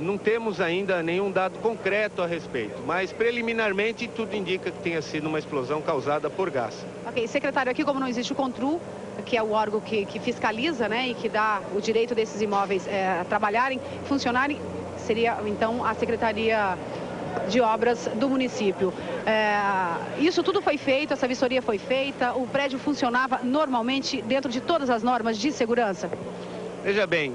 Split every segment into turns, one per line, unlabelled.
Não temos ainda nenhum dado concreto a respeito, mas preliminarmente tudo indica que tenha sido uma explosão causada por gás.
Ok, secretário, aqui como não existe o CONTRU, que é o órgão que fiscaliza, né, e que dá o direito desses imóveis trabalharem, funcionarem, seria então a Secretaria de Obras do município. Isso tudo foi feito, essa vistoria foi feita, o prédio funcionava normalmente dentro de todas as normas de segurança?
Veja bem,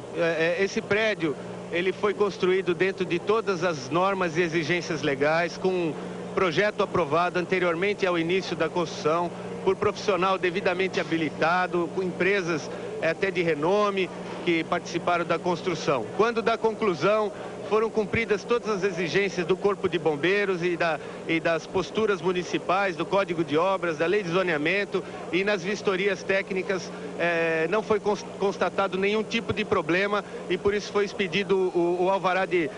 esse prédio ele foi construído dentro de todas as normas e exigências legais, com um projeto aprovado anteriormente ao início da construção, por profissional devidamente habilitado, com empresas até de renome que participaram da construção. Quando da conclusão, foram cumpridas todas as exigências do Corpo de Bombeiros e das posturas municipais, do Código de Obras, da Lei de Zoneamento, e nas vistorias técnicas não foi constatado nenhum tipo de problema e por isso foi expedido o alvará de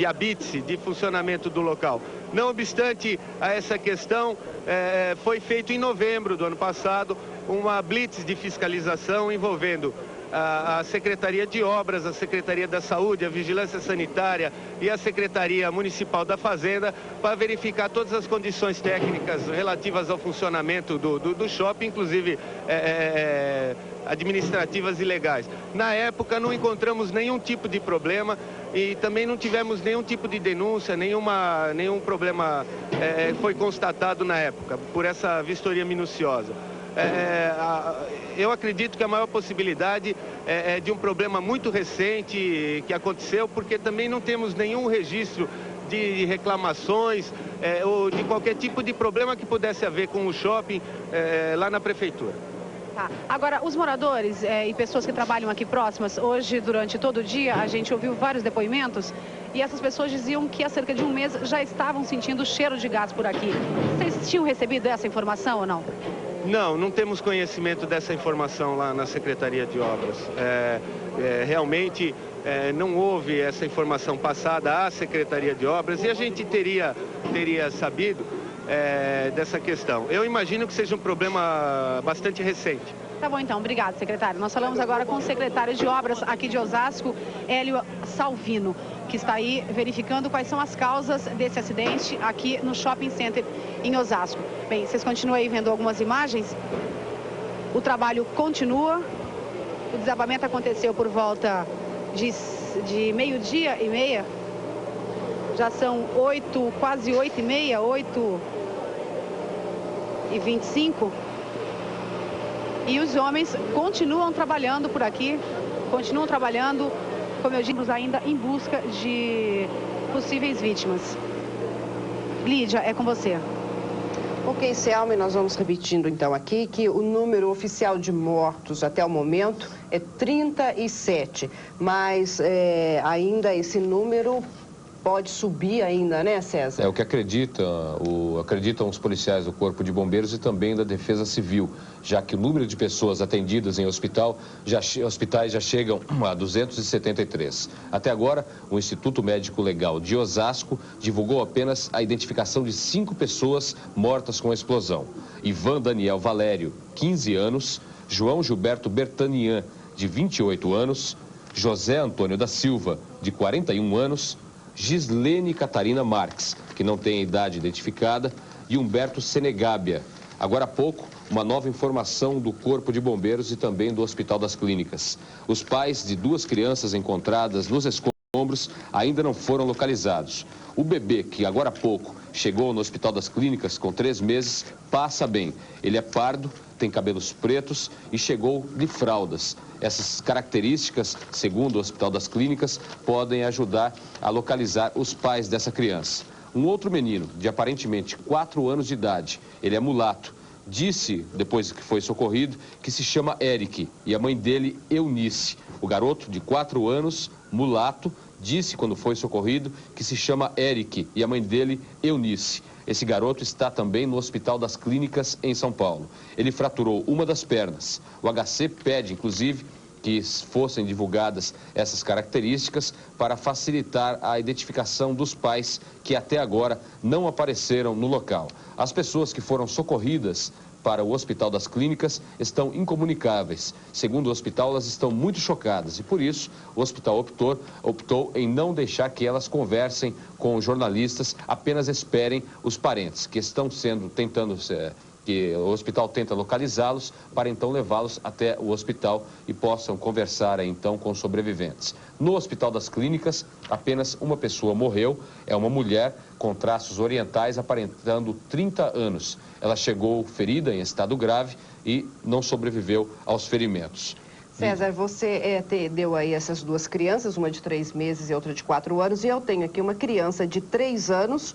habite-se, de funcionamento do local. Não obstante a essa questão, foi feito em novembro do ano passado uma blitz de fiscalização envolvendo a Secretaria de Obras, a Secretaria da Saúde, a Vigilância Sanitária e a Secretaria Municipal da Fazenda para verificar todas as condições técnicas relativas ao funcionamento do shopping, inclusive administrativas e legais. Na época não encontramos nenhum tipo de problema e também não tivemos nenhum tipo de denúncia, nenhum problema foi constatado na época por essa vistoria minuciosa. Eu acredito que a maior possibilidade é de um problema muito recente que aconteceu, porque também não temos nenhum registro de reclamações ou de qualquer tipo de problema que pudesse haver com o shopping lá na prefeitura.
Tá. Agora, os moradores e pessoas que trabalham aqui próximas, hoje, durante todo o dia, a gente ouviu vários depoimentos e essas pessoas diziam que há cerca de um mês já estavam sentindo o cheiro de gás por aqui. Vocês tinham recebido essa informação ou não?
Não temos conhecimento dessa informação lá na Secretaria de Obras. Realmente não houve essa informação passada à Secretaria de Obras e a gente teria sabido dessa questão. Eu imagino que seja um problema bastante recente.
Tá bom então, obrigado, secretário. Nós falamos agora com o secretário de Obras aqui de Osasco, Hélio Salvino, que está aí verificando quais são as causas desse acidente aqui no Shopping Center em Osasco. Bem, vocês continuam aí vendo algumas imagens. O trabalho continua. O desabamento aconteceu por volta de meio-dia e meia. Já são quase 8h30, 8h25. E os homens continuam trabalhando por aqui, continuam trabalhando, como eu digo, ainda em busca de possíveis vítimas. Lídia, é com você.
Ok, Selma, nós vamos repetindo então aqui que o número oficial de mortos até o momento é 37, mas ainda esse número pode subir ainda, né, César?
É o que acreditam os policiais do Corpo de Bombeiros e também da Defesa Civil, já que o número de pessoas atendidas em hospitais já chegam a 273. Até agora, o Instituto Médico Legal de Osasco divulgou apenas a identificação de 5 pessoas mortas com a explosão. Ivan Daniel Valério, 15 anos, João Gilberto Bertanian, de 28 anos, José Antônio da Silva, de 41 anos, Gislene Catarina Marques, que não tem a idade identificada, e Humberto Senegábia. Agora há pouco, uma nova informação do Corpo de Bombeiros e também do Hospital das Clínicas. Os pais de 2 crianças encontradas nos escombros ainda não foram localizados. O bebê, que agora há pouco chegou no Hospital das Clínicas com 3 meses, passa bem. Ele é pardo, tem cabelos pretos e chegou de fraldas. Essas características, segundo o Hospital das Clínicas, podem ajudar a localizar os pais dessa criança. Um outro menino, de aparentemente 4 anos de idade, ele é mulato, disse, depois que foi socorrido, que se chama Eric e a mãe dele, Eunice. O garoto de 4 anos, mulato, disse quando foi socorrido que se chama Eric e a mãe dele, Eunice. Esse garoto está também no Hospital das Clínicas em São Paulo. Ele fraturou uma das pernas. O HC pede, inclusive, que fossem divulgadas essas características para facilitar a identificação dos pais que até agora não apareceram no local. As pessoas que foram socorridas para o Hospital das Clínicas estão incomunicáveis. Segundo o hospital, elas estão muito chocadas e, por isso, o hospital optou em não deixar que elas conversem com jornalistas, apenas esperem os parentes que estão que o hospital tenta localizá-los para então levá-los até o hospital e possam conversar então com os sobreviventes. No Hospital das Clínicas, apenas uma pessoa morreu, é uma mulher com traços orientais aparentando 30 anos. Ela chegou ferida em estado grave e não sobreviveu aos ferimentos.
César, você deu aí essas duas crianças, uma de 3 meses e outra de 4 anos, e eu tenho aqui uma criança de 3 anos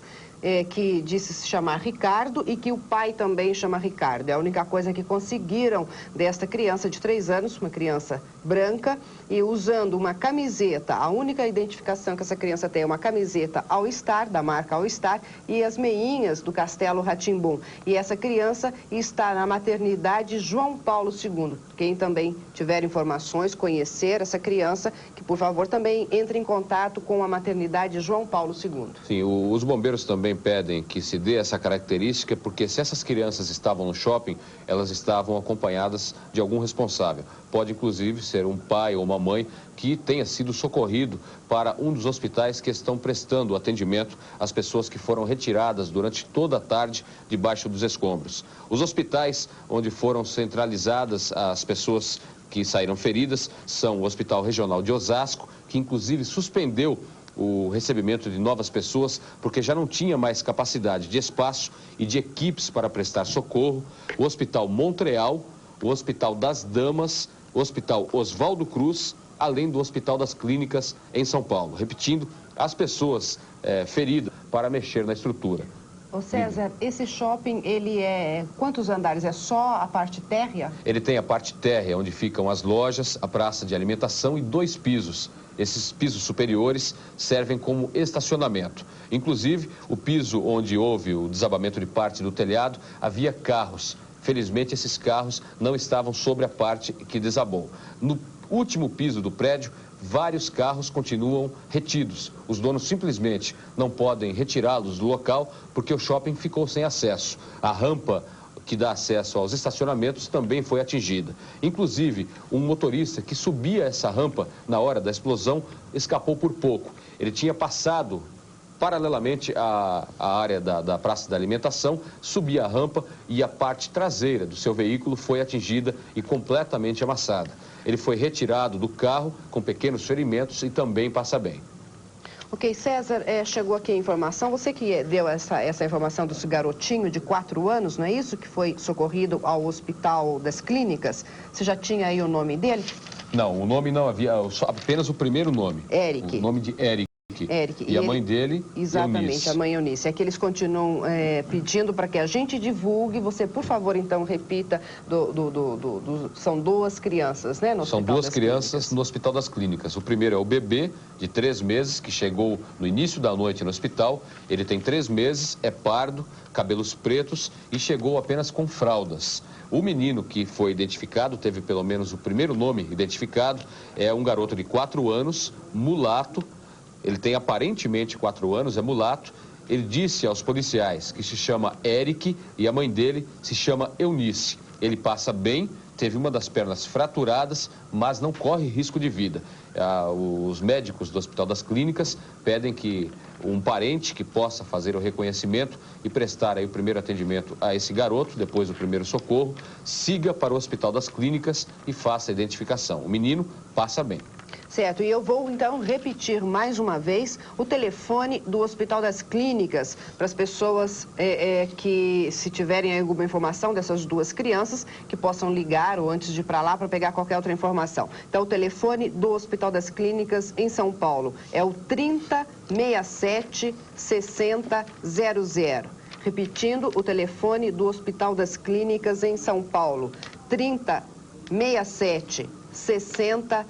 que disse se chamar Ricardo e que o pai também chama Ricardo. É a única coisa que conseguiram desta criança de 3 anos, uma criança branca, e usando uma camiseta, a única identificação que essa criança tem é uma camiseta All Star, da marca All Star, e as meinhas do Castelo Rá-Tim-Bum. E essa criança está na maternidade João Paulo II. Quem também tiver informações, conhecer essa criança, que por favor também entre em contato com a maternidade João Paulo II.
Sim, os bombeiros também pedem que se dê essa característica, porque se essas crianças estavam no shopping, elas estavam acompanhadas de algum responsável. Pode inclusive ser um pai ou uma mãe que tenha sido socorrido para um dos hospitais que estão prestando atendimento às pessoas que foram retiradas durante toda a tarde debaixo dos escombros. Os hospitais onde foram centralizadas as pessoas que saíram feridas são o Hospital Regional de Osasco, que inclusive suspendeu o recebimento de novas pessoas, porque já não tinha mais capacidade de espaço e de equipes para prestar socorro, o Hospital Montreal, o Hospital das Damas, o Hospital Oswaldo Cruz, além do Hospital das Clínicas em São Paulo. Repetindo, as pessoas feridas para mexer na estrutura.
Ô César, esse shopping, ele quantos andares? É só a parte térrea?
Ele tem a parte térrea, onde ficam as lojas, a praça de alimentação e 2 pisos. Esses pisos superiores servem como estacionamento. Inclusive, o piso onde houve o desabamento de parte do telhado, havia carros. Felizmente, esses carros não estavam sobre a parte que desabou. No último piso do prédio, vários carros continuam retidos. Os donos simplesmente não podem retirá-los do local porque o shopping ficou sem acesso. A rampa que dá acesso aos estacionamentos também foi atingida. Inclusive, um motorista que subia essa rampa na hora da explosão escapou por pouco. Ele tinha passado paralelamente à área da praça da alimentação, subia a rampa e a parte traseira do seu veículo foi atingida e completamente amassada. Ele foi retirado do carro com pequenos ferimentos e também passa bem.
Ok, César, chegou aqui a informação, você que deu essa informação desse garotinho de 4 anos, não é isso? Que foi socorrido ao Hospital das Clínicas. Você já tinha aí o nome dele?
Não, o nome não havia, apenas o primeiro nome.
Eric.
O nome de Eric. E a mãe dele,
exatamente,
Eunice.
a mãe Eunice. É que eles continuam pedindo para que a gente divulgue. Você, por favor, então, repita. São 2 crianças, né?
São 2 crianças no Hospital das Clínicas. O primeiro é o bebê, de 3 meses, que chegou no início da noite no hospital. Ele tem 3 meses, é pardo, cabelos pretos e chegou apenas com fraldas. O menino que foi identificado, teve pelo menos o primeiro nome identificado, é um garoto de 4 anos, mulato. Ele tem aparentemente 4 anos, é mulato. Ele disse aos policiais que se chama Eric e a mãe dele se chama Eunice. Ele passa bem, teve uma das pernas fraturadas, mas não corre risco de vida. Os médicos do Hospital das Clínicas pedem que um parente que possa fazer o reconhecimento e prestar aí o primeiro atendimento a esse garoto, depois do primeiro socorro, siga para o Hospital das Clínicas e faça a identificação. O menino passa bem.
Certo, e eu vou então repetir mais uma vez o telefone do Hospital das Clínicas para as pessoas que, se tiverem alguma informação dessas 2 crianças, que possam ligar ou antes de ir para lá para pegar qualquer outra informação. Então, o telefone do Hospital das Clínicas em São Paulo é o 3067 6000. Repetindo, o telefone do Hospital das Clínicas em São Paulo, 3067 6000.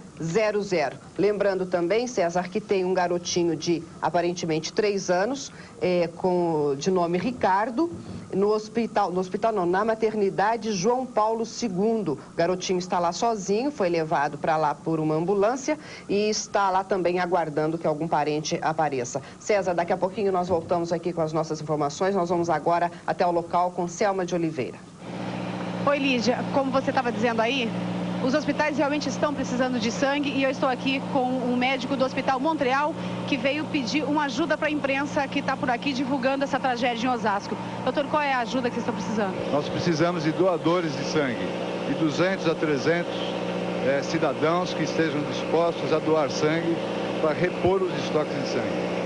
Lembrando também, César, que tem um garotinho de aparentemente 3 anos, de nome Ricardo, na maternidade João Paulo II. O garotinho está lá sozinho, foi levado para lá por uma ambulância e está lá também aguardando que algum parente apareça. César, daqui a pouquinho nós voltamos aqui com as nossas informações. Nós vamos agora até o local com Selma de Oliveira.
Oi, Lídia, como você estava dizendo aí, os hospitais realmente estão precisando de sangue e eu estou aqui com um médico do Hospital Montreal que veio pedir uma ajuda para a imprensa que está por aqui divulgando essa tragédia em Osasco. Doutor, qual é a ajuda que vocês estão precisando?
Nós precisamos de doadores de sangue, de 200 a 300 cidadãos que estejam dispostos a doar sangue para repor os estoques de sangue.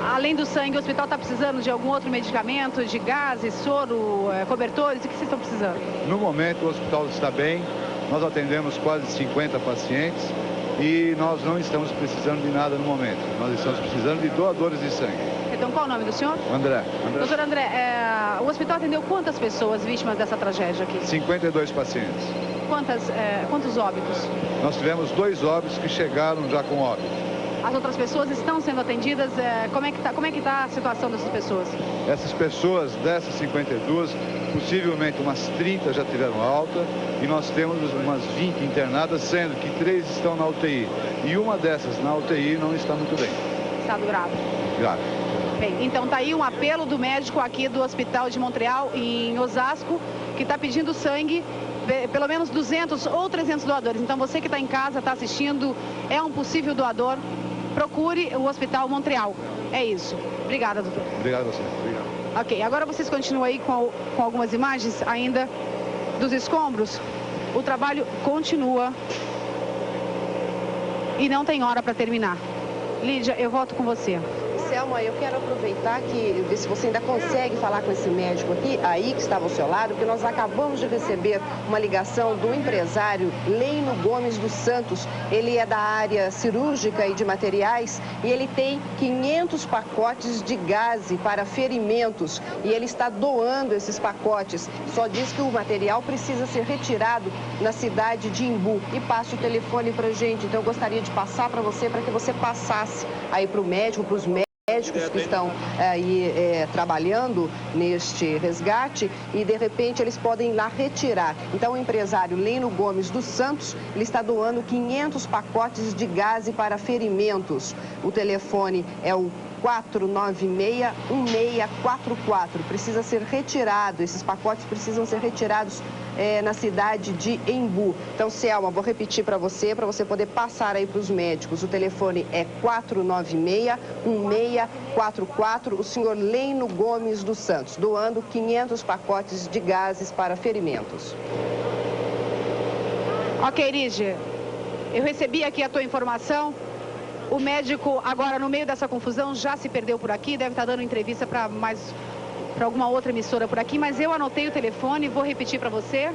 Além do sangue, o hospital está precisando de algum outro medicamento, de gases, soro, cobertores? O que vocês estão precisando?
No momento, o hospital está bem. Nós atendemos quase 50 pacientes e nós não estamos precisando de nada no momento. Nós estamos precisando de doadores de sangue.
Então, qual é o nome do senhor?
André.
Doutor André, o hospital atendeu quantas pessoas vítimas dessa tragédia aqui?
52 pacientes.
Quantos óbitos?
Nós tivemos 2 óbitos que chegaram já com óbito.
As outras pessoas estão sendo atendidas? Como é que tá a situação dessas pessoas?
Essas pessoas, dessas 52, possivelmente umas 30 já tiveram alta e nós temos umas 20 internadas, sendo que 3 estão na UTI. E uma dessas na UTI não está muito bem.
Estado grave.
Grave.
Bem, então está aí um apelo do médico aqui do Hospital de Montreal, em Osasco, que está pedindo sangue, pelo menos 200 ou 300 doadores. Então você que está em casa, está assistindo, é um possível doador, procure o Hospital Montreal. É isso. Obrigada, doutor.
Obrigado a você. Obrigado.
Ok, agora vocês continuam aí com algumas imagens ainda dos escombros. O trabalho continua e não tem hora para terminar. Lídia, eu volto com você.
Selma, eu quero aproveitar que ver se você ainda consegue falar com esse médico aqui, aí que estava ao seu lado, porque nós acabamos de receber uma ligação do empresário Leino Gomes dos Santos. Ele é da área cirúrgica e de materiais e ele tem 500 pacotes de gaze para ferimentos e ele está doando esses pacotes. Só diz que o material precisa ser retirado na cidade de Embu e passa o telefone para a gente. Então eu gostaria de passar para que você passasse aí para o médico, para os médicos que estão aí trabalhando neste resgate e de repente eles podem ir lá retirar. Então o empresário Leino Gomes dos Santos, ele está doando 500 pacotes de gaze para ferimentos. O telefone é o 496-1644. Precisa ser retirado, esses pacotes precisam ser retirados na cidade de Embu. Então, Selma, vou repetir para você poder passar aí para os médicos. O telefone é 496-1644. O senhor Leino Gomes dos Santos, doando 500 pacotes de gases para ferimentos.
Ok, Lígia, eu recebi aqui a tua informação. O médico, agora, no meio dessa confusão, já se perdeu por aqui, deve estar dando entrevista para alguma outra emissora por aqui, mas eu anotei o telefone, vou repetir para você.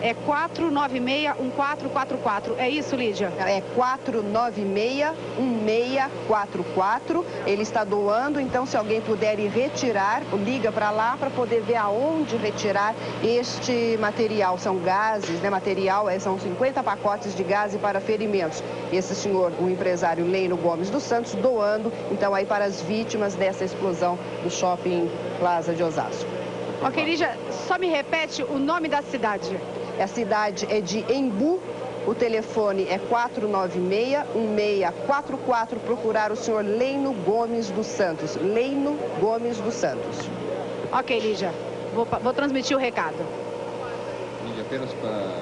É 496-1444. É isso, Lídia?
É 496-1644. Ele está doando, então se alguém puder ir retirar, liga para lá para poder ver aonde retirar este material. São gases, né? Material, são 50 pacotes de gás para ferimentos. Esse senhor, o empresário Leino Gomes dos Santos, doando, então, aí para as vítimas dessa explosão do Shopping Plaza de Osasco.
Ok, Lídia, só me repete o nome da cidade.
A cidade é de Embu, o telefone é 496-1644, procurar o senhor Leino Gomes dos Santos. Leino Gomes dos Santos.
Ok, Lígia, vou transmitir o recado.
Lígia, apenas para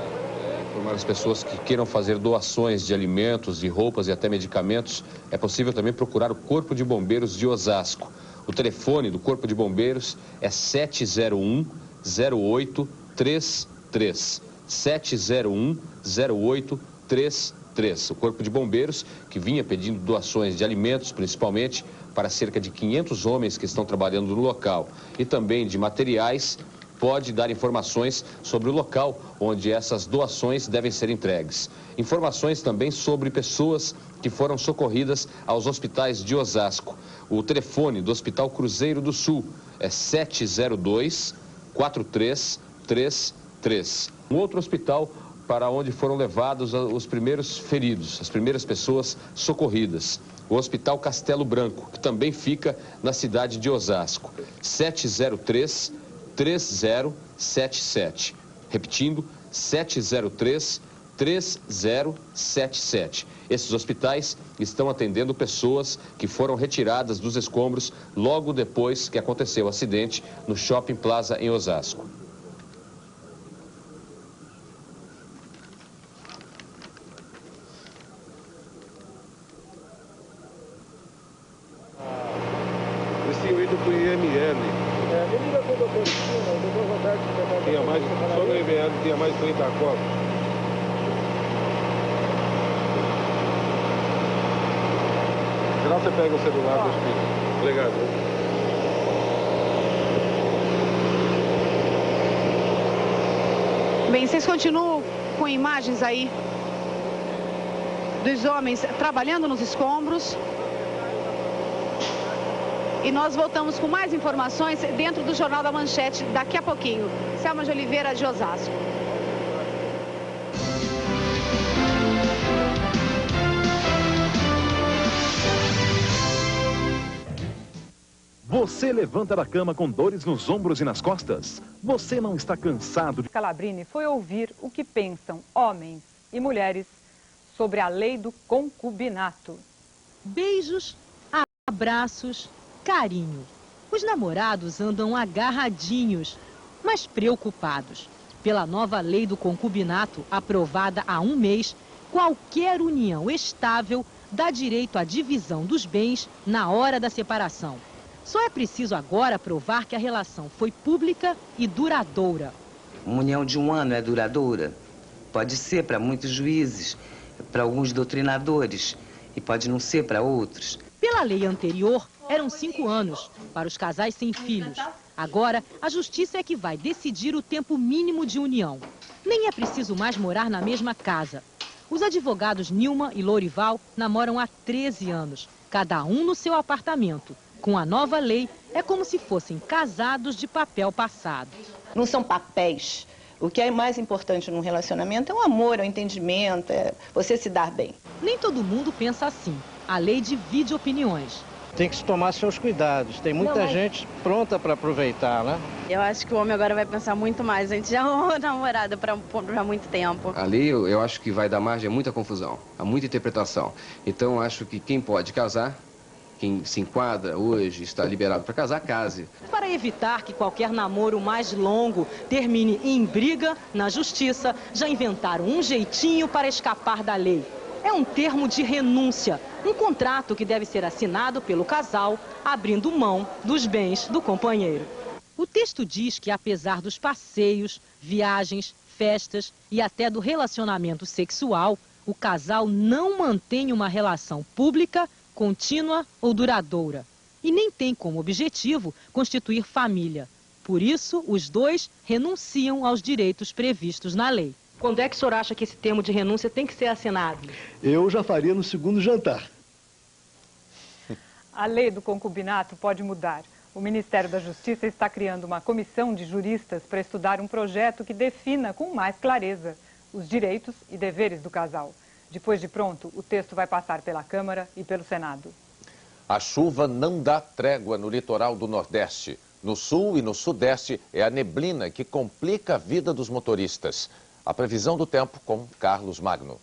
informar as pessoas que queiram fazer doações de alimentos, de roupas e até medicamentos, é possível também procurar o Corpo de Bombeiros de Osasco. O telefone do Corpo de Bombeiros é 701-0833. 701-0833. O Corpo de Bombeiros, que vinha pedindo doações de alimentos, principalmente, para cerca de 500 homens que estão trabalhando no local, e também de materiais, pode dar informações sobre o local onde essas doações devem ser entregues. Informações também sobre pessoas que foram socorridas aos hospitais de Osasco. O telefone do Hospital Cruzeiro do Sul é 702-4333. Um outro hospital para onde foram levados os primeiros feridos, as primeiras pessoas socorridas. O Hospital Castelo Branco, que também fica na cidade de Osasco. 703-3077. Repetindo, 703-3077. Esses hospitais estão atendendo pessoas que foram retiradas dos escombros logo depois que aconteceu o acidente no Shopping Plaza em Osasco.
feito por IML.
Medida com o doutor Cristina, o doutor Roberto...
Tinha mais, só no IML tinha mais 30 copos. Senão você pega o celular dos filhos. Obrigado.
Bem, vocês continuam com imagens aí dos homens trabalhando nos escombros. E nós voltamos com mais informações dentro do Jornal da Manchete daqui a pouquinho. Selma de Oliveira, de Osasco.
Você levanta da cama com dores nos ombros e nas costas? Você não está cansado de...
Calabrini foi ouvir o que pensam homens e mulheres sobre a lei do concubinato.
Beijos, abraços, carinho. Os namorados andam agarradinhos, mas preocupados. Pela nova lei do concubinato, aprovada há um mês, qualquer união estável dá direito à divisão dos bens na hora da separação. Só é preciso agora provar que a relação foi pública e duradoura.
Uma união de um ano é duradoura? Pode ser para muitos juízes, para alguns doutrinadores, e pode não ser para outros.
Pela lei anterior, eram 5 anos para os casais sem filhos. Agora, a justiça é que vai decidir o tempo mínimo de união. Nem é preciso mais morar na mesma casa. Os advogados Nilma e Lourival namoram há 13 anos, cada um no seu apartamento. Com a nova lei, é como se fossem casados de papel passado.
Não são papéis. O que é mais importante num relacionamento é o amor, é o entendimento, é você se dar bem.
Nem todo mundo pensa assim. A lei divide opiniões.
Tem que se tomar seus cuidados. Tem muita gente pronta para aproveitar, né?
Eu acho que o homem agora vai pensar muito mais. A gente já arrumou namorada para muito tempo.
A lei, eu acho que vai dar margem a muita confusão, a muita interpretação. Então, eu acho que quem pode casar, quem se enquadra hoje, está liberado para casar, case.
Para evitar que qualquer namoro mais longo termine em briga, na justiça, já inventaram um jeitinho para escapar da lei. É um termo de renúncia, um contrato que deve ser assinado pelo casal, abrindo mão dos bens do companheiro. O texto diz que, apesar dos passeios, viagens, festas e até do relacionamento sexual, o casal não mantém uma relação pública, contínua ou duradoura. E nem tem como objetivo constituir família. Por isso, os dois renunciam aos direitos previstos na lei. Quando é que o senhor acha que esse termo de renúncia tem que ser assinado?
Eu já faria no segundo jantar.
A lei do concubinato pode mudar. O Ministério da Justiça está criando uma comissão de juristas para estudar um projeto que defina com mais clareza os direitos e deveres do casal. Depois de pronto, o texto vai passar pela Câmara e pelo Senado.
A chuva não dá trégua no litoral do Nordeste. No Sul e no Sudeste é a neblina que complica a vida dos motoristas. A previsão do tempo com Carlos Magno.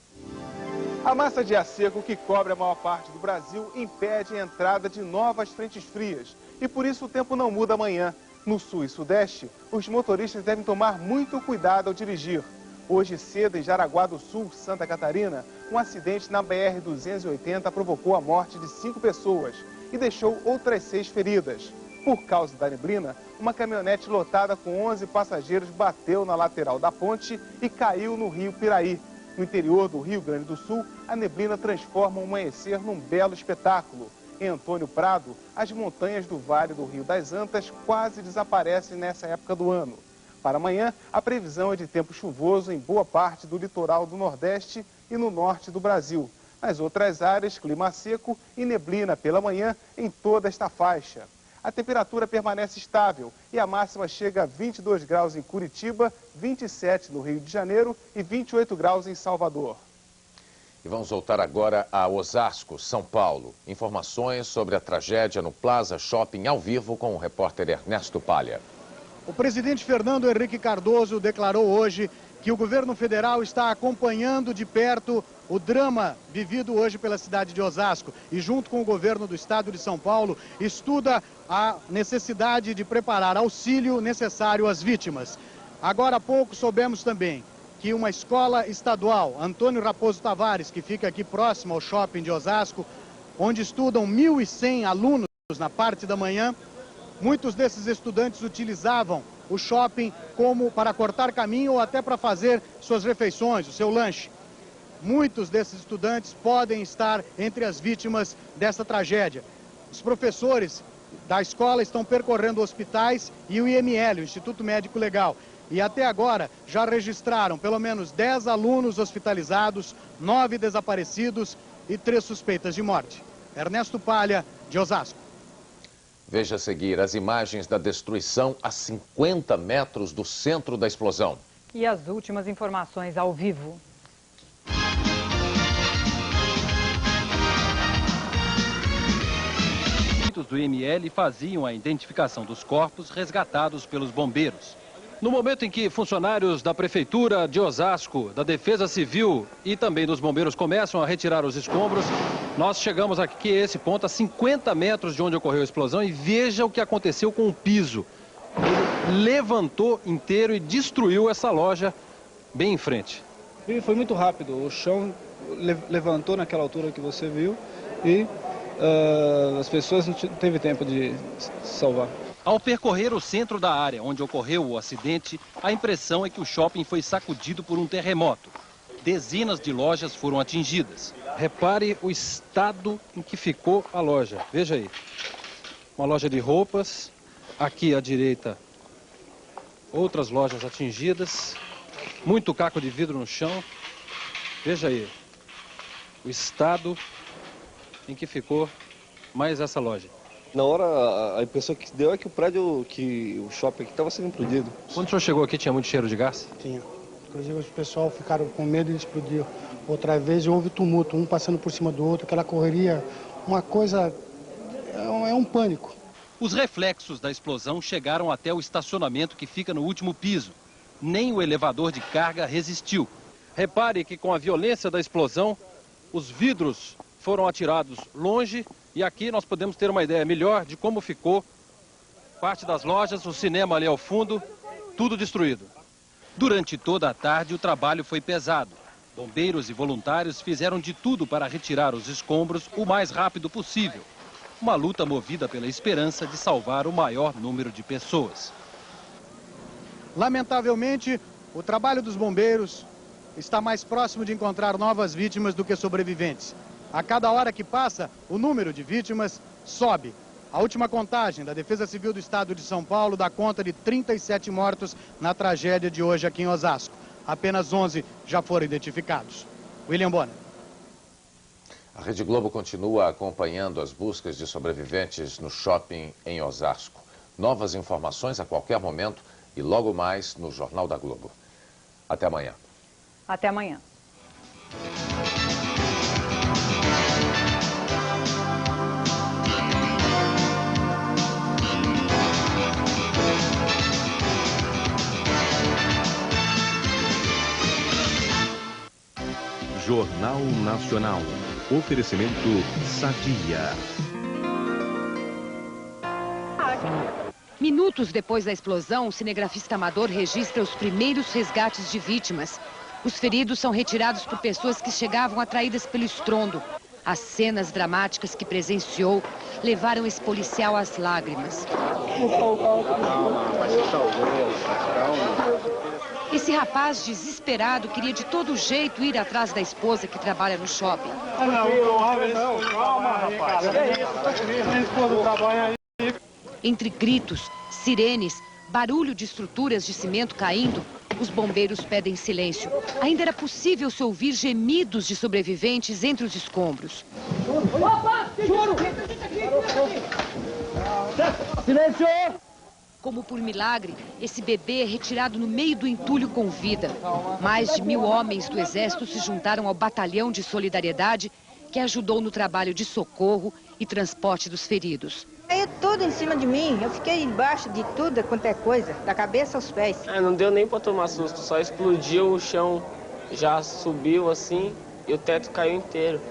A massa de ar seco que cobre a maior parte do Brasil impede a entrada de novas frentes frias. E por isso o tempo não muda amanhã. No Sul e Sudeste, os motoristas devem tomar muito cuidado ao dirigir. Hoje cedo, em Jaraguá do Sul, Santa Catarina, um acidente na BR-280 provocou a morte de 5 pessoas e deixou outras 6 feridas. Por causa da neblina, uma caminhonete lotada com 11 passageiros bateu na lateral da ponte e caiu no rio Piraí. No interior do Rio Grande do Sul, a neblina transforma o amanhecer num belo espetáculo. Em Antônio Prado, as montanhas do Vale do Rio das Antas quase desaparecem nessa época do ano. Para amanhã, a previsão é de tempo chuvoso em boa parte do litoral do Nordeste e no norte do Brasil. Nas outras áreas, clima seco e neblina pela manhã em toda esta faixa. A temperatura permanece estável e a máxima chega a 22 graus em Curitiba, 27 no Rio de Janeiro e 28 graus em Salvador.
E vamos voltar agora a Osasco, São Paulo. Informações sobre a tragédia no Plaza Shopping ao vivo com o repórter Ernesto Palha.
O presidente Fernando Henrique Cardoso declarou hoje que o governo federal está acompanhando de perto o drama vivido hoje pela cidade de Osasco e, junto com o governo do estado de São Paulo, estuda a necessidade de preparar auxílio necessário às vítimas. Agora há pouco soubemos também que uma escola estadual, Antônio Raposo Tavares, que fica aqui próximo ao shopping de Osasco, onde estudam 1.100 alunos na parte da manhã, Muitos desses estudantes utilizavam o shopping como para cortar caminho ou até para fazer suas refeições, o seu lanche. Muitos desses estudantes podem estar entre as vítimas dessa tragédia. Os professores da escola estão percorrendo hospitais e o IML, o Instituto Médico Legal. E até agora já registraram pelo menos 10 alunos hospitalizados, 9 desaparecidos e 3 suspeitas de morte. Ernesto Palha, de Osasco.
Veja a seguir as imagens da destruição a 50 metros do centro da explosão.
E as últimas informações ao vivo.
Do IML faziam a identificação dos corpos resgatados pelos bombeiros. No momento em que funcionários da Prefeitura de Osasco, da Defesa Civil e também dos bombeiros começam a retirar os escombros, nós chegamos aqui a esse ponto, a 50 metros de onde ocorreu a explosão, e veja o que aconteceu com o piso. Ele levantou inteiro e destruiu essa loja bem em frente.
E foi muito rápido, o chão levantou naquela altura que você viu e as pessoas não teve tempo de salvar.
Ao percorrer o centro da área onde ocorreu o acidente, a impressão é que o shopping foi sacudido por um terremoto. Dezenas de lojas foram atingidas.
Repare o estado em que ficou a loja. Veja aí. Uma loja de roupas. Aqui à direita, outras lojas atingidas. Muito caco de vidro no chão. Veja aí. O estado em que ficou mais essa loja.
Na hora, a impressão que deu é que o prédio, que o shopping aqui estava sendo implodido.
Quando o senhor chegou aqui, tinha muito cheiro de gás?
Tinha. Inclusive, os pessoal ficaram com medo de explodir. Outra vez houve tumulto, um passando por cima do outro, aquela correria, uma coisa, é um pânico.
Os reflexos da explosão chegaram até o estacionamento que fica no último piso. Nem o elevador de carga resistiu.
Repare que com a violência da explosão, os vidros foram atirados longe. E aqui nós podemos ter uma ideia melhor de como ficou parte das lojas, o cinema ali ao fundo, tudo destruído.
Durante toda a tarde, o trabalho foi pesado. Bombeiros e voluntários fizeram de tudo para retirar os escombros o mais rápido possível. Uma luta movida pela esperança de salvar o maior número de pessoas.
Lamentavelmente, o trabalho dos bombeiros está mais próximo de encontrar novas vítimas do que sobreviventes. A cada hora que passa, o número de vítimas sobe. A última contagem da Defesa Civil do Estado de São Paulo dá conta de 37 mortos na tragédia de hoje aqui em Osasco. Apenas 11 já foram identificados. William Bonner.
A Rede Globo continua acompanhando as buscas de sobreviventes no shopping em Osasco. Novas informações a qualquer momento e logo mais no Jornal da Globo. Até amanhã.
Até amanhã.
Jornal Nacional. Oferecimento Sadia.
Minutos depois da explosão, o cinegrafista amador registra os primeiros resgates de vítimas. Os feridos são retirados por pessoas que chegavam atraídas pelo estrondo. As cenas dramáticas que presenciou levaram esse policial às lágrimas. Esse rapaz desesperado queria de todo jeito ir atrás da esposa que trabalha no shopping. Entre gritos, sirenes, barulho de estruturas de cimento caindo, os bombeiros pedem silêncio. Ainda era possível se ouvir gemidos de sobreviventes entre os escombros. Silêncio! Como por milagre, esse bebê é retirado no meio do entulho com vida. Mais de 1000 homens do Exército se juntaram ao Batalhão de Solidariedade, que ajudou no trabalho de socorro e transporte dos feridos.
Caiu tudo em cima de mim, eu fiquei embaixo de tudo quanto é coisa, da cabeça aos pés.
Não deu nem para tomar susto, só explodiu, o chão já subiu assim e o teto caiu inteiro.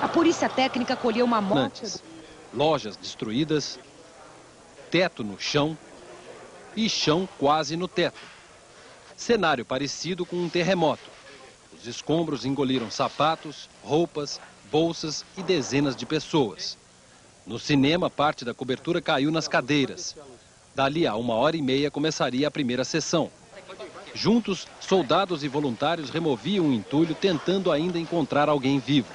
A polícia técnica colheu uma moto.
Lojas destruídas, teto no chão e chão quase no teto. Cenário parecido com um terremoto. Os escombros engoliram sapatos, roupas, bolsas e dezenas de pessoas. No cinema, parte da cobertura caiu nas cadeiras. Dali a 1h30 começaria a primeira sessão. Juntos, soldados e voluntários removiam o entulho, tentando ainda encontrar alguém vivo.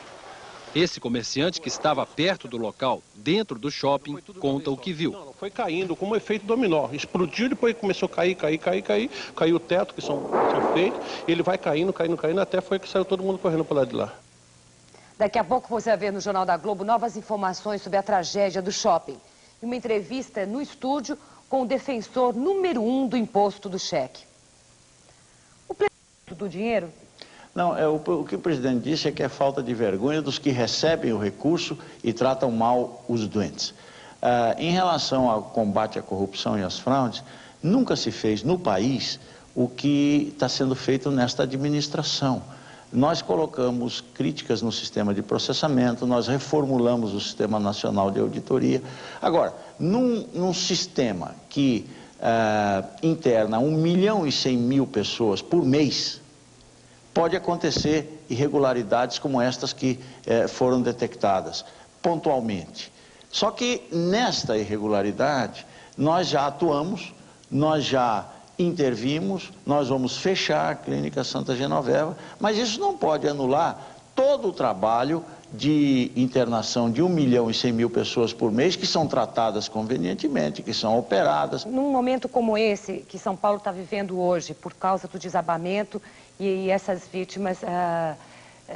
Esse comerciante, que estava perto do local, dentro do shopping, conta o que viu.
Foi caindo como um efeito dominó. Explodiu, depois começou a cair. Caiu o teto, que são feitos. Ele vai caindo, até foi que saiu todo mundo correndo para lá de lá.
Daqui a pouco você vai ver no Jornal da Globo novas informações sobre a tragédia do shopping. E uma entrevista no estúdio com o defensor número 1 do imposto do cheque. O pleito do dinheiro?
Não, o que o presidente disse é que é falta de vergonha dos que recebem o recurso e tratam mal os doentes. Em relação ao combate à corrupção e às fraudes, nunca se fez no país o que está sendo feito nesta administração. Nós colocamos críticas no sistema de processamento, nós reformulamos o Sistema Nacional de Auditoria. Agora, num sistema que interna 1.100.000 pessoas por mês, pode acontecer irregularidades como estas que foram detectadas pontualmente. Só que nesta irregularidade, nós já atuamos, nós já intervimos, nós vamos fechar a Clínica Santa Genoveva, mas isso não pode anular todo o trabalho de internação de 1.100.000 pessoas por mês que são tratadas convenientemente, que são operadas.
Num momento como esse que São Paulo está vivendo hoje, por causa do desabamento e essas vítimas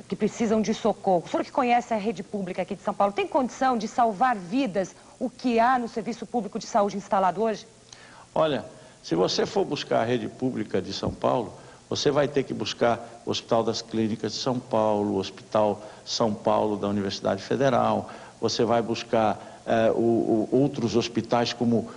que precisam de socorro, o senhor que conhece a rede pública aqui de São Paulo, tem condição de salvar vidas o que há no Serviço Público de Saúde instalado hoje?
Olha, se você for buscar a rede pública de São Paulo, você vai ter que buscar o Hospital das Clínicas de São Paulo, o Hospital São Paulo da Universidade Federal, você vai buscar outros hospitais como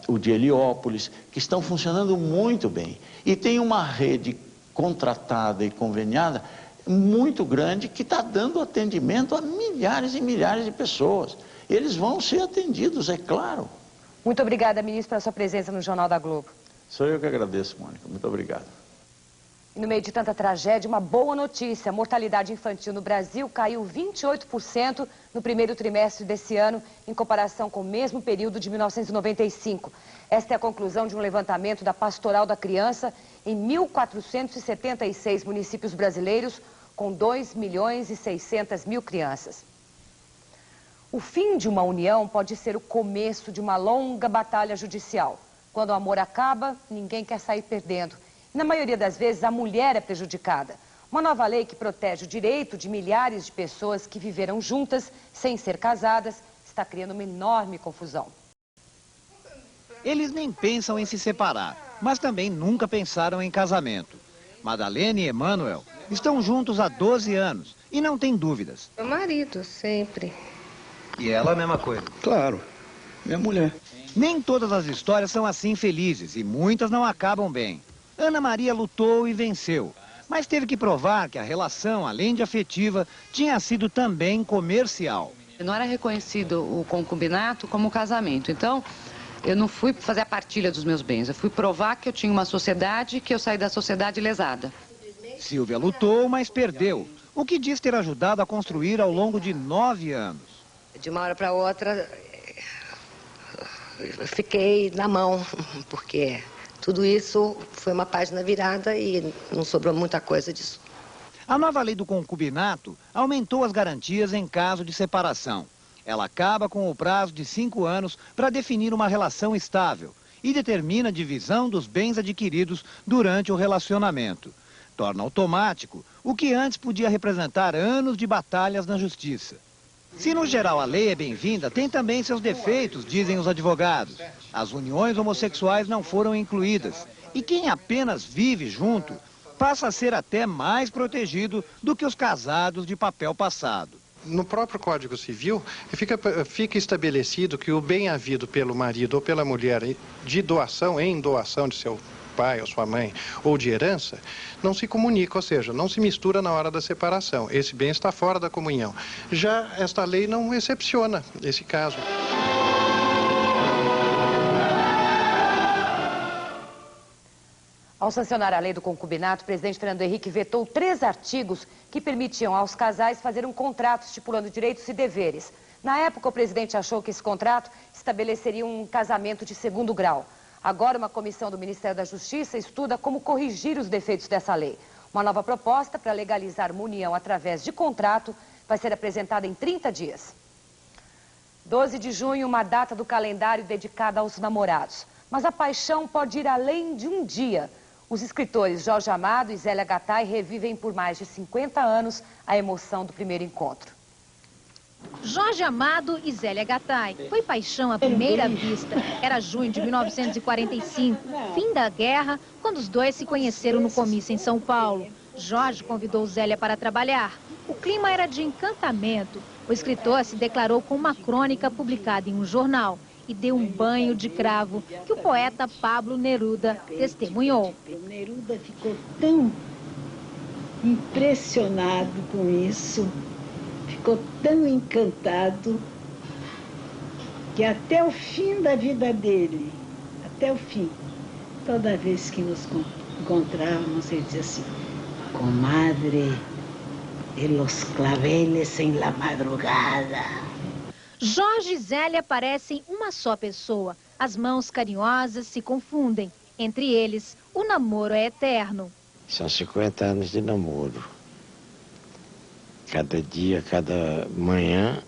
o de Heliópolis, que estão funcionando muito bem. E tem uma rede contratada e conveniada muito grande que está dando atendimento a milhares e milhares de pessoas. Eles vão ser atendidos, é claro.
Muito obrigada, ministro, pela sua presença no Jornal da Globo.
Sou eu que agradeço, Mônica. Muito obrigado.
E no meio de tanta tragédia, uma boa notícia. A mortalidade infantil no Brasil caiu 28% no primeiro trimestre desse ano, em comparação com o mesmo período de 1995. Esta é a conclusão de um levantamento da Pastoral da Criança em 1.476 municípios brasileiros, com 2.600.000 crianças. O fim de uma união pode ser o começo de uma longa batalha judicial. Quando o amor acaba, ninguém quer sair perdendo. E na maioria das vezes, a mulher é prejudicada. Uma nova lei que protege o direito de milhares de pessoas que viveram juntas, sem ser casadas, está criando uma enorme confusão.
Eles nem pensam em se separar, mas também nunca pensaram em casamento. Madalena e Emanuel estão juntos há 12 anos e não têm dúvidas.
Meu marido, sempre.
E ela a mesma coisa?
Claro, minha mulher.
Nem todas as histórias são assim felizes e muitas não acabam bem. Ana Maria lutou e venceu, mas teve que provar que a relação, além de afetiva, tinha sido também comercial.
Não era reconhecido o concubinato como casamento, então eu não fui fazer a partilha dos meus bens, eu fui provar que eu tinha uma sociedade, que eu saí da sociedade lesada.
Silvia lutou, mas perdeu, o que diz ter ajudado a construir ao longo de 9 anos.
De uma hora para outra, eu fiquei na mão, porque tudo isso foi uma página virada e não sobrou muita coisa disso.
A nova lei do concubinato aumentou as garantias em caso de separação. Ela acaba com o prazo de 5 anos para definir uma relação estável e determina a divisão dos bens adquiridos durante o relacionamento. Torna automático o que antes podia representar anos de batalhas na justiça. Se no geral a lei é bem-vinda, tem também seus defeitos, dizem os advogados. As uniões homossexuais não foram incluídas e quem apenas vive junto passa a ser até mais protegido do que os casados de papel passado.
No próprio Código Civil, fica estabelecido que o bem havido pelo marido ou pela mulher de doação, em doação de seu pai ou sua mãe, ou de herança, não se comunica, ou seja, não se mistura na hora da separação. Esse bem está fora da comunhão. Já esta lei não excepciona esse caso.
Ao sancionar a lei do concubinato, o presidente Fernando Henrique vetou 3 artigos que permitiam aos casais fazer um contrato estipulando direitos e deveres. Na época, o presidente achou que esse contrato estabeleceria um casamento de segundo grau. Agora, uma comissão do Ministério da Justiça estuda como corrigir os defeitos dessa lei. Uma nova proposta para legalizar uma união através de contrato vai ser apresentada em 30 dias. 12 de junho, uma data do calendário dedicada aos namorados. Mas a paixão pode ir além de um dia. Os escritores Jorge Amado e Zélia Gattai revivem por mais de 50 anos a emoção do primeiro encontro.
Jorge Amado e Zélia Gattai. Foi paixão à primeira vista. Era junho de 1945, fim da guerra, quando os dois se conheceram no comício em São Paulo. Jorge convidou Zélia para trabalhar. O clima era de encantamento. O escritor se declarou com uma crônica publicada em um jornal e deu um banho de cravo que o poeta Pablo Neruda testemunhou.
O Neruda ficou tão impressionado com isso, ficou tão encantado, que até o fim da vida dele, até o fim, toda vez que nos encontrávamos, ele dizia assim: comadre, de los claveles en la madrugada.
Jorge e Zélia parecem uma só pessoa. As mãos carinhosas se confundem. Entre eles, o namoro é eterno.
São 50 anos de namoro. Cada dia, cada manhã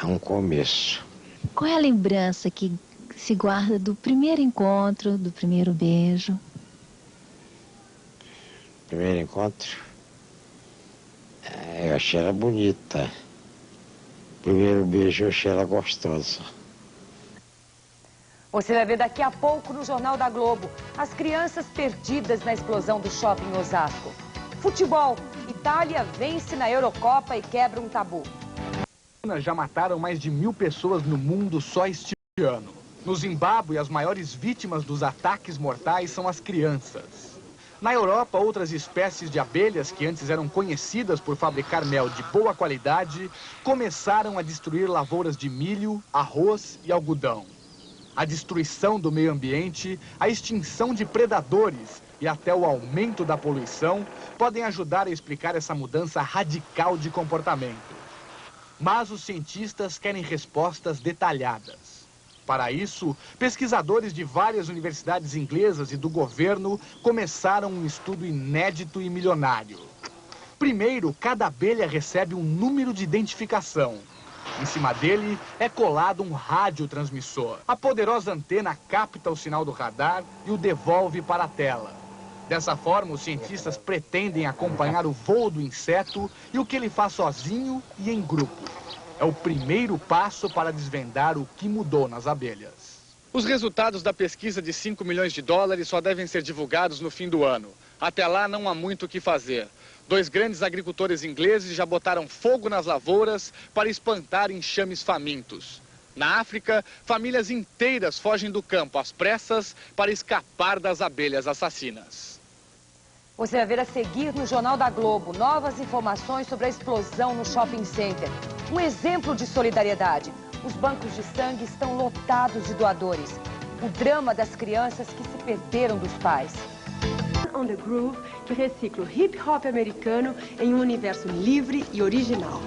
é um começo.
Qual é a lembrança que se guarda do primeiro encontro, do primeiro beijo?
Primeiro encontro? Eu achei ela bonita. Primeiro beijo, eu achei ela gostosa.
Você vai ver daqui a pouco no Jornal da Globo as crianças perdidas na explosão do shopping em Osasco. Futebol. Itália vence na Eurocopa e quebra um tabu.
Já mataram mais de 1000 pessoas no mundo só este ano. No Zimbábue, as maiores vítimas dos ataques mortais são as crianças. Na Europa, outras espécies de abelhas, que antes eram conhecidas por fabricar mel de boa qualidade, começaram a destruir lavouras de milho, arroz e algodão. A destruição do meio ambiente, a extinção de predadores e até o aumento da poluição podem ajudar a explicar essa mudança radical de comportamento. Mas os cientistas querem respostas detalhadas. Para isso, pesquisadores de várias universidades inglesas e do governo começaram um estudo inédito e milionário. Primeiro, cada abelha recebe um número de identificação. Em cima dele é colado um radiotransmissor. A poderosa antena capta o sinal do radar e o devolve para a tela. Dessa forma, os cientistas pretendem acompanhar o voo do inseto e o que ele faz sozinho e em grupo. É o primeiro passo para desvendar o que mudou nas abelhas. Os resultados da pesquisa de 5 milhões de dólares só devem ser divulgados no fim do ano. Até lá não há muito o que fazer. 2 grandes agricultores ingleses já botaram fogo nas lavouras para espantar enxames famintos. Na África, famílias inteiras fogem do campo às pressas para escapar das abelhas assassinas.
Você vai ver a seguir no Jornal da Globo novas informações sobre a explosão no shopping center. Um exemplo de solidariedade. Os bancos de sangue estão lotados de doadores. O drama das crianças que se perderam dos pais.
On the Groove, que recicla o hip hop americano em um universo livre e original.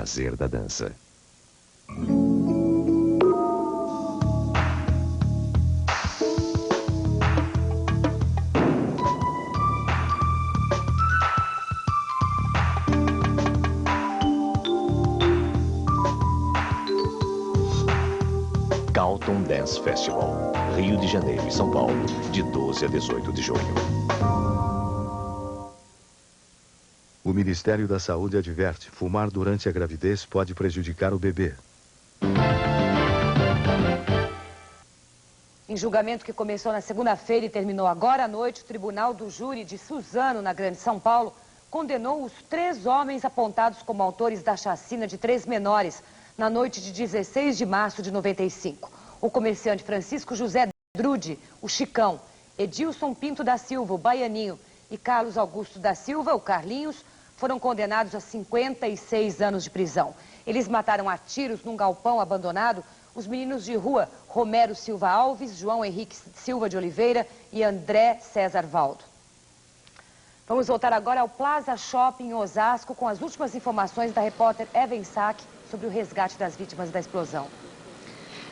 prazer da dança. Carlton Dance Festival, Rio de Janeiro e São Paulo, de 12 a 18 de junho.
O Ministério da Saúde adverte: fumar durante a gravidez pode prejudicar o bebê.
Em julgamento que começou na segunda-feira e terminou agora à noite, o Tribunal do Júri de Suzano, na Grande São Paulo, condenou os 3 homens apontados como autores da chacina de 3 menores na noite de 16 de março de 95. O comerciante Francisco José Drude, o Chicão, Edilson Pinto da Silva, o Baianinho, e Carlos Augusto da Silva, o Carlinhos, foram condenados a 56 anos de prisão. Eles mataram a tiros num galpão abandonado os meninos de rua Romero Silva Alves, João Henrique Silva de Oliveira e André César Valdo. Vamos voltar agora ao Plaza Shopping em Osasco com as últimas informações da repórter Evan Sack sobre o resgate das vítimas da explosão.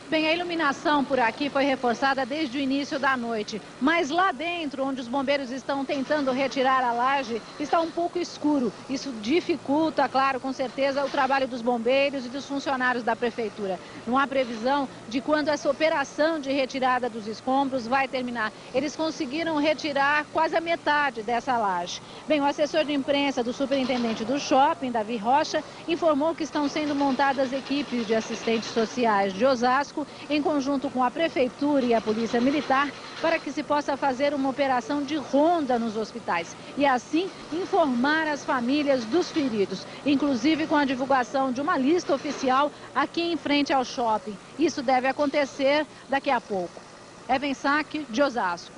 Bem, a iluminação por aqui foi reforçada desde o início da noite, mas lá dentro, onde os bombeiros estão tentando retirar a laje, está um pouco escuro. Isso dificulta, claro, com certeza, o trabalho dos bombeiros e dos funcionários da prefeitura. Não há previsão de quando essa operação de retirada dos escombros vai terminar. Eles conseguiram retirar quase a metade dessa laje. Bem, o assessor de imprensa do superintendente do shopping, Davi Rocha, informou que estão sendo montadas equipes de assistentes sociais de Osasco, em conjunto com a Prefeitura e a Polícia Militar, para que se possa fazer uma operação de ronda nos hospitais e assim informar as famílias dos feridos, inclusive com a divulgação de uma lista oficial aqui em frente ao shopping. Isso deve acontecer daqui a pouco. Evan Sack, de Osasco.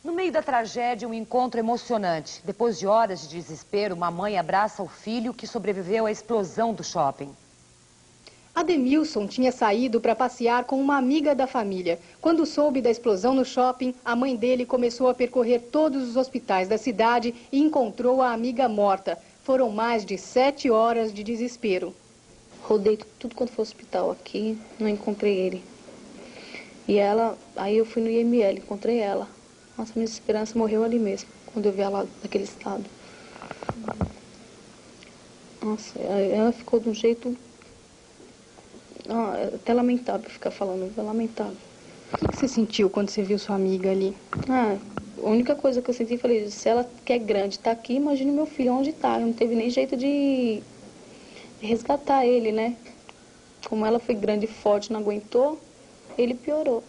No meio da tragédia, um encontro emocionante. Depois de horas de desespero, uma mãe abraça o filho que sobreviveu à explosão do shopping.
Ademilson tinha saído para passear com uma amiga da família. Quando soube da explosão no shopping, a mãe dele começou a percorrer todos os hospitais da cidade e encontrou a amiga morta. Foram mais de 7 horas de desespero.
Rodei tudo quanto foi hospital aqui, não encontrei ele. E aí eu fui no IML, encontrei ela. Nossa, minha esperança morreu ali mesmo, quando eu vi ela naquele estado. Nossa, ela ficou de um jeito... é até lamentável ficar falando, é lamentável.
O que você sentiu quando você viu sua amiga ali?
A única coisa que eu senti, falei, se ela que é grande tá aqui, imagine meu filho onde tá. Não teve nem jeito de resgatar ele, né? Como ela foi grande e forte, não aguentou, ele piorou.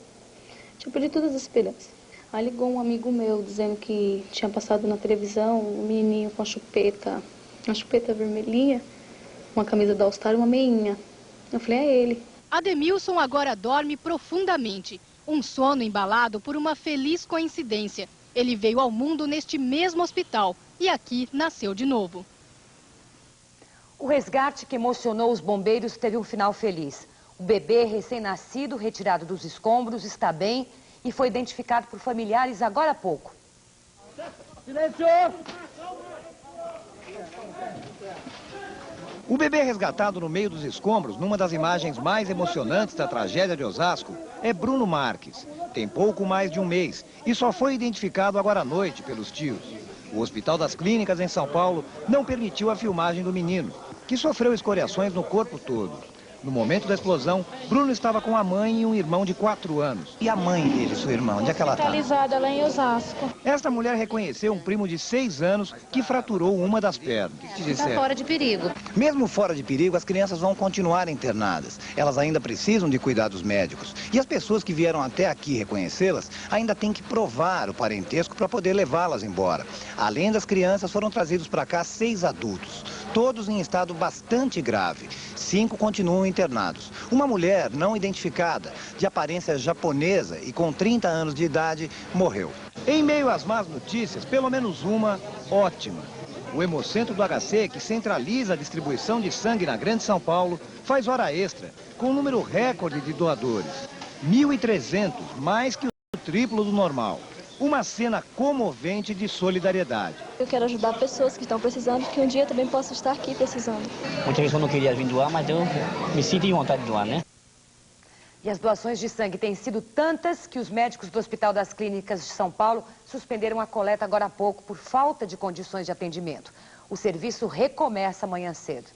Tinha perdido todas as esperanças. Aí ligou um amigo meu dizendo que tinha passado na televisão um menininho com uma chupeta vermelhinha, uma camisa da All Star e uma meinha. Eu falei, é ele.
Ademilson agora dorme profundamente. Um sono embalado por uma feliz coincidência. Ele veio ao mundo neste mesmo hospital e aqui nasceu de novo.
O resgate que emocionou os bombeiros teve um final feliz. O bebê recém-nascido, retirado dos escombros, está bem e foi identificado por familiares agora há pouco.
Silêncio! O bebê resgatado no meio dos escombros, numa das imagens mais emocionantes da tragédia de Osasco, é Bruno Marques. Tem pouco mais de um mês e só foi identificado agora à noite pelos tios. O Hospital das Clínicas, em São Paulo, não permitiu a filmagem do menino, que sofreu escoriações no corpo todo. No momento da explosão, Bruno estava com a mãe e um irmão de 4 anos.
E a mãe dele, sua irmã, onde é que ela está?
Hospitalizada lá em Osasco.
Esta mulher reconheceu um primo de 6 anos que fraturou uma das pernas.
Está fora de perigo.
Mesmo fora de perigo, as crianças vão continuar internadas. Elas ainda precisam de cuidados médicos. E as pessoas que vieram até aqui reconhecê-las ainda têm que provar o parentesco para poder levá-las embora. Além das crianças, foram trazidos para cá 6 adultos, todos em estado bastante grave. 5 continuam internados. Uma mulher não identificada, de aparência japonesa e com 30 anos de idade, morreu.
Em meio às más notícias, pelo menos uma ótima. O Hemocentro do HC, que centraliza a distribuição de sangue na Grande São Paulo, faz hora extra, com um número recorde de doadores. 1.300, mais que o triplo do normal. Uma cena comovente de solidariedade.
Eu quero ajudar pessoas que estão precisando, que um dia também posso estar aqui precisando.
Muitas vezes eu não queria vir doar, mas eu me sinto em vontade de doar, né?
E as doações de sangue têm sido tantas que os médicos do Hospital das Clínicas de São Paulo suspenderam a coleta agora há pouco por falta de condições de atendimento. O serviço recomeça amanhã cedo.